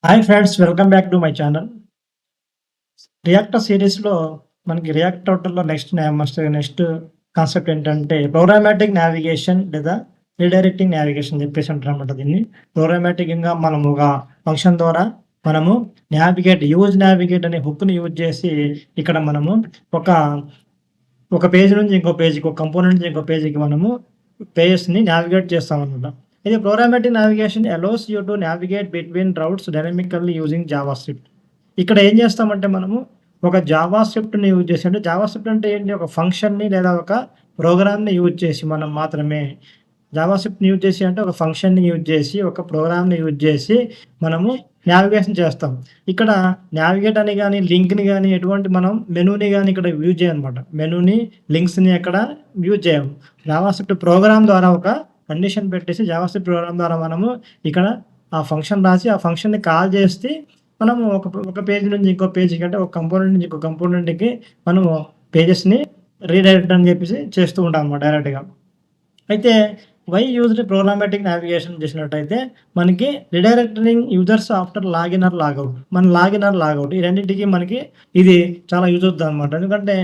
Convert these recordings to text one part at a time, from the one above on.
Hi friends, welcome back to my channel. Reactor సిరీస్‌లో మనకి react అవుటర్‌లో next concept ఏంటంటే programmatic navigation లేదా redirecting navigation అని చెప్పేసి అంటారనమాట దీన్ని. ప్రోగ్రామాటిక్‌గా మనము ఒక ఫంక్షన్ ద్వారా మనము నావిగేట్ అనే హుక్‌ని యూజ్ చేసి ఇక్కడ మనము ఒక ఒక పేజ్ నుంచి ఇంకో పేజ్‌కి, ఒక కంపోనెంట్ నుంచి ఇంకో పేజ్‌కి మనము పేజెస్‌ని నావిగేట్ చేస్తామనమాట. ఇది programmatic navigation allows you to navigate between routes dynamically using JavaScript. ఇక్కడ ఏం చేస్తామంటే మనము ఒక జావాస్క్రిప్ట్‌ని యూజ్ చేసి, అంటే జావాస్క్రిప్ట్ అంటే ఏంటి? ఒక ఫంక్షన్‌ని లేదా ఒక ప్రోగ్రామ్‌ని యూజ్ చేసి మనం మాత్రమే జావాస్క్రిప్ట్‌ని యూజ్ చేసి, అంటే ఒక ఫంక్షన్‌ని యూజ్ చేసి, ఒక ప్రోగ్రామ్‌ని యూజ్ చేసి మనము నావిగేషన్ చేస్తాం. ఇక్కడ నావిగేట్ అని గాని, లింక్‌ని గాని, ఎటువంటి మనం మెనూని గాని ఇక్కడ యూజ్ చేయమనమాట. మెనూని, లింక్స్‌ని ఎక్కడ యూజ్ చేయము. జావాస్క్రిప్ట్ ప్రోగ్రామ్ ద్వారా ఒక కండిషన్ పెట్టేసి జావాస్క్రిప్ట్ ప్రోగ్రామ్ ద్వారా మనము ఇక్కడ ఆ ఫంక్షన్ రాసి, ఆ ఫంక్షన్‌ని కాల్ చేస్తే మనము ఒక పేజ్ నుంచి ఇంకో పేజ్‌కి, అంటే ఒక కంపోనెంట్ నుంచి ఇంకో కంపోనెంట్‌కి మనము పేజెస్‌ని రీడైరెక్ట్ అని చెప్పేసి చేస్తూ ఉంటాం అన్నమాట డైరెక్ట్‌గా. అయితే వై యూజ్డ్ ప్రోగ్రామాటిక్ నావిగేషన్ చేసినట్టయితే మనకి redirecting users after login are logout. మన లాగిన్ ఆర్ లాగౌట్ ఈ రెండింటికి మనకి ఇది చాలా యూజ్ అవుతుంది అనమాట. ఎందుకంటే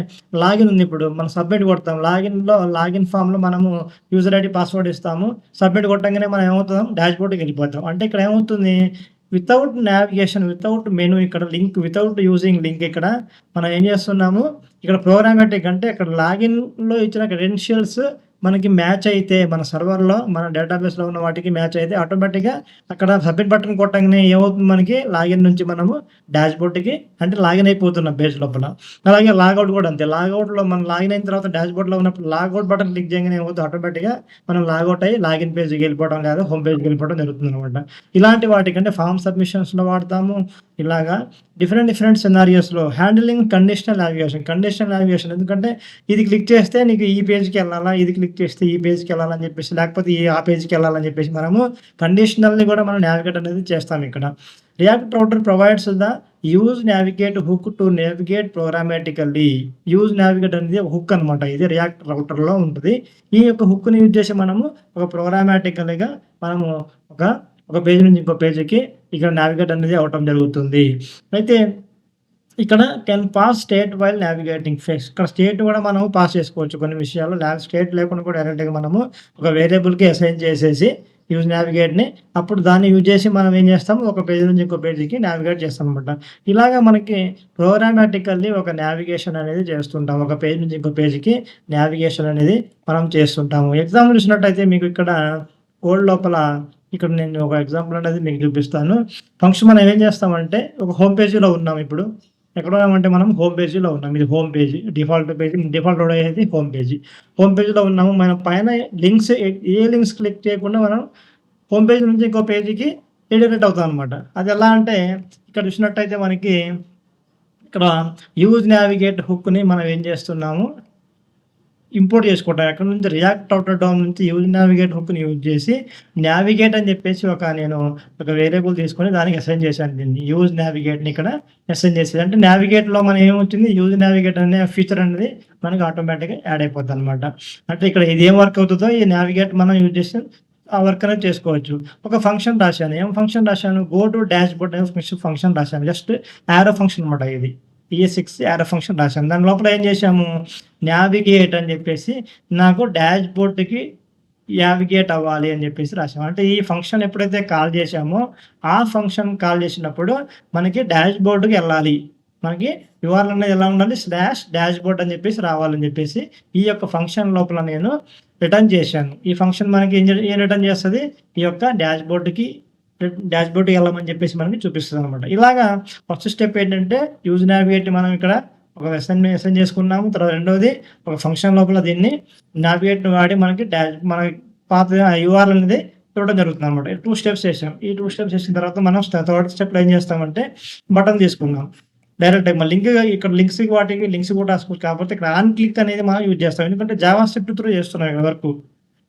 లాగిన్ ఉంది, ఇప్పుడు మనం సబ్మిట్ కొడతాం. లాగిన్ ఫామ్లో మనము యూజర్ ఐడి పాస్వర్డ్ ఇస్తాము. సబ్మిట్ కొట్టంగానే మనం ఏమవుతాం, డాష్బోర్డ్కి వెళ్ళిపోతాం. అంటే ఇక్కడ ఏమవుతుంది, వితౌట్ నావిగేషన్, వితౌట్ మెనూ, ఇక్కడ లింక్, వితౌట్ యూజింగ్ లింక్, ఇక్కడ మనం ఏం చేస్తున్నాము, ఇక్కడ ప్రోగ్రామాటిక్ అంటే ఇక్కడ లాగిన్లో ఇచ్చిన క్రెడెన్షియల్స్ మనకి మ్యాచ్ అయితే, మన సర్వర్‌లో, మన డేటాబేస్‌లో ఉన్న వాటికి మ్యాచ్ అయితే ఆటోమేటిక్‌గా అక్కడ సబ్మిట్ బటన్ కొట్టంగానే ఏమవుతుంది, మనకి లాగిన్ నుంచి మనము డాష్‌బోర్డ్‌కి అంటే లాగిన్ అయిపోతున్నాం పేజ్ లోపల. అలాగే లాగౌట్ కూడా అంతే. లాగౌట్‌లో మనం లాగిన్ అయిన తర్వాత డాష్‌బోర్డ్‌లో ఉన్నప్పుడు లాగౌట్ బటన్ క్లిక్ చేయగానే ఏమవుతుంది, ఆటోమేటిక్‌గా మనం లాగౌట్ అయ్యి లాగిన్ పేజ్‌కి వెళ్ళిపోవడం లేదా హోమ్ పేజ్‌కి వెళ్ళిపోవడం జరుగుతుందనమాట. ఇలాంటి వాటికంటే ఫార్మ్ సబ్మిషన్స్‌లో వాడతాము. ఇలాగా డిఫరెంట్ సినారియోస్‌లో హ్యాండిలింగ్ కండిషనల్ నావిగేషన్ ఎందుకంటే ఇది క్లిక్ చేస్తే నీకు ఈ పేజ్‌కి వెళ్ళాలా, ఇది క్లిక్ చేస్తే ఈ పేజ్‌కి వెళ్ళాలని చెప్పేసి, లేకపోతే ఆ పేజ్‌కి వెళ్ళాలని చెప్పేసి మనము కండిషనల్‌ని కూడా మనం నావిగేట్ అనేది చేస్తాం ఇక్కడ. React router provides the use navigate hook to navigate programmatically. Use navigate అనేది ఒక హుక్ అనమాట. ఇది రియాక్ట్ రౌటర్‌లో ఉంటది. ఈ యొక్క హుక్‌ని యూజ్ చేసి మనము ఒక ప్రోగ్రామాటికల్‌గా మనము ఒక పేజ్ నుంచి ఇంకో పేజ్‌కి ఇక్కడ నావిగేట్ అనేది అవ్వటం జరుగుతుంది. అయితే ఇక్కడ can pass state while navigating face. ఇక్కడ స్టేట్ కూడా మనము పాస్ చేసుకోవచ్చు కొన్ని విషయాలు. స్టేట్ లేకుండా కూడా డైరెక్ట్‌గా మనము ఒక వేరియబుల్‌కి అసైన్ చేసేసి యూజ్ నావిగేట్‌ని, అప్పుడు దాన్ని యూజ్ చేసి మనం ఏం చేస్తాము, ఒక పేజ్ నుంచి ఇంకో పేజ్‌కి నావిగేట్ చేస్తామనమాట. ఇలాగా మనకి ప్రోగ్రామాటికల్లీ ఒక నావిగేషన్ అనేది చేస్తుంటాం. ఒక పేజ్ నుంచి ఇంకో పేజ్‌కి నావిగేషన్ అనేది మనం చేస్తుంటాము. ఎగ్జాంపుల్ చూసినట్టయితే మీకు ఇక్కడ కోడ్ లోపల ఇక్కడ నేను ఒక ఎగ్జాంపుల్ అనేది మీకు చూపిస్తాను. ఫంక్షన్ మనం ఏం చేస్తామంటే, ఒక హోమ్ పేజీలో ఉన్నాం ఇప్పుడు. ఎక్కడ ఉన్నామంటే మనం హోమ్ పేజీలో ఉన్నాం. ఇది హోమ్ పేజీ, డిఫాల్ట్ రోడ్ అయ్యేది హోమ్ పేజీ. హోమ్ పేజీలో ఉన్నాము. మనం పైన ఏ లింక్స్ క్లిక్ చేయకుండా మనం హోమ్ పేజీ నుంచి ఇంకో పేజీకి రీడైరెక్ట్ అవుతాం అనమాట. అది ఎలా అంటే, ఇక్కడ చూసినట్టయితే మనకి ఇక్కడ యూజ్ నావిగేట్ హుక్‌ని మనం ఏం చేస్తున్నాము, ఇంపోర్ట్ చేసుకుంటాం. ఎక్కడి నుంచి, రియాక్ట్ అవుటర్ డౌన్ నుంచి యూజ్ నావిగేట్ హుక్‌ని యూజ్ చేసి నావిగేట్ అని చెప్పేసి నేను ఒక వేరియబుల్ తీసుకొని దానికి అసైన్ చేశాను దీన్ని. యూజ్ నావిగేట్‌ని ఇక్కడ అసైన్ చేసేది. అంటే నావిగేట్‌లో మనం ఏమొచ్చింది, యూజ్ నావిగేట్ అనే ఫీచర్ అనేది మనకి ఆటోమేటిక్‌గా యాడ్ అయిపోద్దనమాట. అంటే ఇక్కడ ఇది ఏం వర్క్ అవుతుందో ఈ నావిగేట్ మనం యూజ్ చేసి ఆ వర్క్ అనేది చేసుకోవచ్చు. ఒక ఫంక్షన్ రాశాను. ఏం ఫంక్షన్ రాశాను, గో టు డాష్‌బోర్డ్ అనే ఫంక్షన్ రాశాను. జస్ట్ యారో ఫంక్షన్ అనమాట ఇది. ES6 యారో ఫంక్షన్ రాశాను. దాని లోపల ఏం చేశాము, నావిగేట్ అని చెప్పేసి నాకు డాష్‌బోర్డ్‌కి నావిగేట్ అవ్వాలి అని చెప్పేసి రాసాము. అంటే ఈ ఫంక్షన్ ఎప్పుడైతే కాల్ చేశామో, ఆ ఫంక్షన్ కాల్ చేసినప్పుడు మనకి డాష్‌బోర్డ్‌కి వెళ్ళాలి. మనకి URL అనేది ఎలా ఉండాలి, /డాష్‌బోర్డ్ అని చెప్పేసి రావాలని చెప్పేసి ఈ యొక్క ఫంక్షన్ లోపల నేను రిటర్న్ చేశాను. ఈ ఫంక్షన్ మనకి ఏం రిటర్న్ చేస్తది, ఈ యొక్క డాష్‌బోర్డ్‌కి వెళ్ళమని చెప్పేసి మనకి చూపిస్తదనమాట. ఇలాగా ఫస్ట్ స్టెప్ ఏంటంటే, యూజ్ నావిగేట్ మనం ఇక్కడ ఒక అసైన్ చేసుకున్నాము. తర్వాత రెండోది ఒక ఫంక్షన్ లోపల దీన్ని నావిగేట్‌ని వాడి మనకి మనకి పాత URL అనేది ఇవ్వడం జరుగుతుందనమాట. 2 స్టెప్స్ చేసాం. ఈ 2 స్టెప్స్ చేసిన తర్వాత మనం థర్డ్ స్టెప్‌లో ఏం చేస్తామంటే, బటన్ తీసుకున్నాం. డైరెక్ట్‌గా మన ఇక్కడ లింక్స్ కూడా రాసుకోవచ్చు. కాకపోతే ఇక్కడ ఆన్ క్లిక్ అనేది మనం యూజ్ చేస్తాం. ఎందుకంటే జావాస్క్రిప్ట్ త్రూ చేస్తున్నాం ఇక్కడ వర్క్.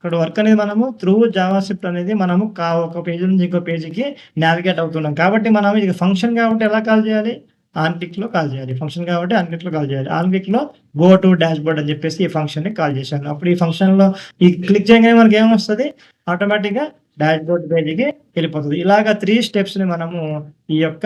ఇక్కడ వర్క్ అనేది మనము త్రూ జావాస్క్రిప్ట్ అనేది మనము ఒక పేజ్ నుంచి ఇంకో పేజ్‌కి నావిగేట్ అవుతున్నాం. కాబట్టి మనం ఇది ఫంక్షన్ కాబట్టి ఎలా కాల్ చేయాలి, ఆన్ క్లిక్‌లో కాల్ చేయాలి. ఫంక్షన్ కాబట్టి ఆన్ క్లిక్‌లో కాల్ చేయాలి. ఆన్ క్లిక్‌లో గో టు డాష్‌బోర్డ్ అని చెప్పేసి ఈ ఫంక్షన్‌ని కాల్ చేశాను. అప్పుడు ఈ ఫంక్షన్‌లో క్లిక్ చేయగానే మనకి ఏమొస్తది, ఆటోమేటిక్‌గా డాష్‌బోర్డ్ పేజ్‌కి వెళ్ళిపోతది. ఇలాగ 3 స్టెప్స్‌ని మనము ఈ యొక్క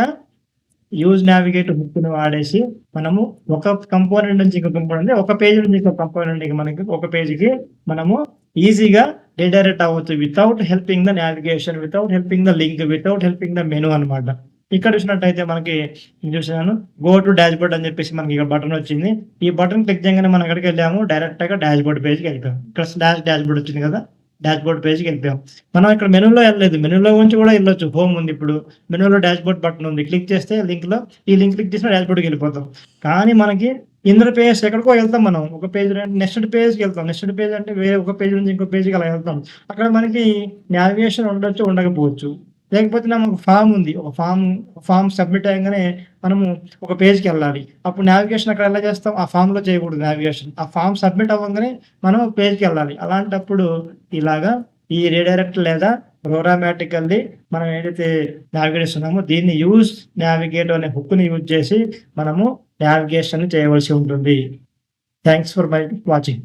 యూజ్ నావిగేట్ హుక్‌ని వాడేసి మనము ఒక కంపోనెంట్ నుంచి ఇంకో కంపోనెంట్, ఒక పేజ్ నుంచి ఇంకో కంపోనెంట్‌కి మనకి ఒక పేజ్‌కి మనము ఈజీగా రీడైరెక్ట్ అవ్వచ్చు. Without helping the navigation, without helping the link, without helping the menu అన్నమాట. ఇక్కడ చూసినట్టయితే మనకి నేను చూసాను గో టు డాష్‌బోర్డ్ అని చెప్పేసి మనకి ఇక్కడ బటన్ వచ్చింది. ఈ బటన్ క్లిక్ చేయంగానే మనం ఎక్కడికి వెళ్ళాము, డైరెక్ట్‌గా డాష్‌బోర్డ్ పేజ్‌కి వెళ్ళిపోయాం. ఇక్కడ డాష్‌బోర్డ్ వచ్చింది కదా! డాష్‌బోర్డ్ పేజ్‌కి వెళ్ళిపోయాం. మనం ఇక్కడ మెనూలో వెళ్ళలేదు. మెనూలో నుంచి కూడా వెళ్ళొచ్చు. హోమ్ ఉంది ఇప్పుడు. మెనూలో డాష్‌బోర్డ్ బటన్ ఉంది. క్లిక్ చేస్తే లింక్‌లో ఈ లింక్ క్లిక్ చేసినా డాష్‌బోర్డ్‌కి వెళ్ళిపోతాం. కానీ మనకి ఇందులో పేజ్ ఎక్కడికో వెళ్తాం మనం. ఒక పేజ్ నెక్స్ట్ పేజ్‌కి వెళ్తాం. నెక్స్ట్ పేజ్ అంటే వేరే ఒక పేజ్ నుంచి ఇంకో పేజ్‌కి అలా వెళ్తాం. అక్కడ మనకి నావిగేషన్ ఉండొచ్చు, ఉండకపోవచ్చు. లేకపోతే మనకు ఫార్మ్ ఉంది. ఒక ఫార్మ్ సబ్మిట్ అయ్యంగానే మనము ఒక పేజ్‌కెళ్ళాలి. అప్పుడు నావిగేషన్ అక్కడ ఎలా చేస్తాం? ఆ ఫార్మ్‌లో చేయకూడదు నావిగేషన్. ఆ ఫార్మ్ సబ్మిట్ అవ్వంగానే మనం పేజ్‌కెళ్ళాలి. అలాంటప్పుడు ఇలాగా ఈ రీడైరెక్ట్ లేదా ప్రోగ్రామాటికల్లీ మనం ఏదైతే నావిగేట్ చేస్తున్నామో దీన్ని యూజ్ నావిగేట్ అనే హుక్‌ని యూజ్ చేసి మనము నావిగేషన్ చేయవలసి ఉంటుంది. Thanks for my watching.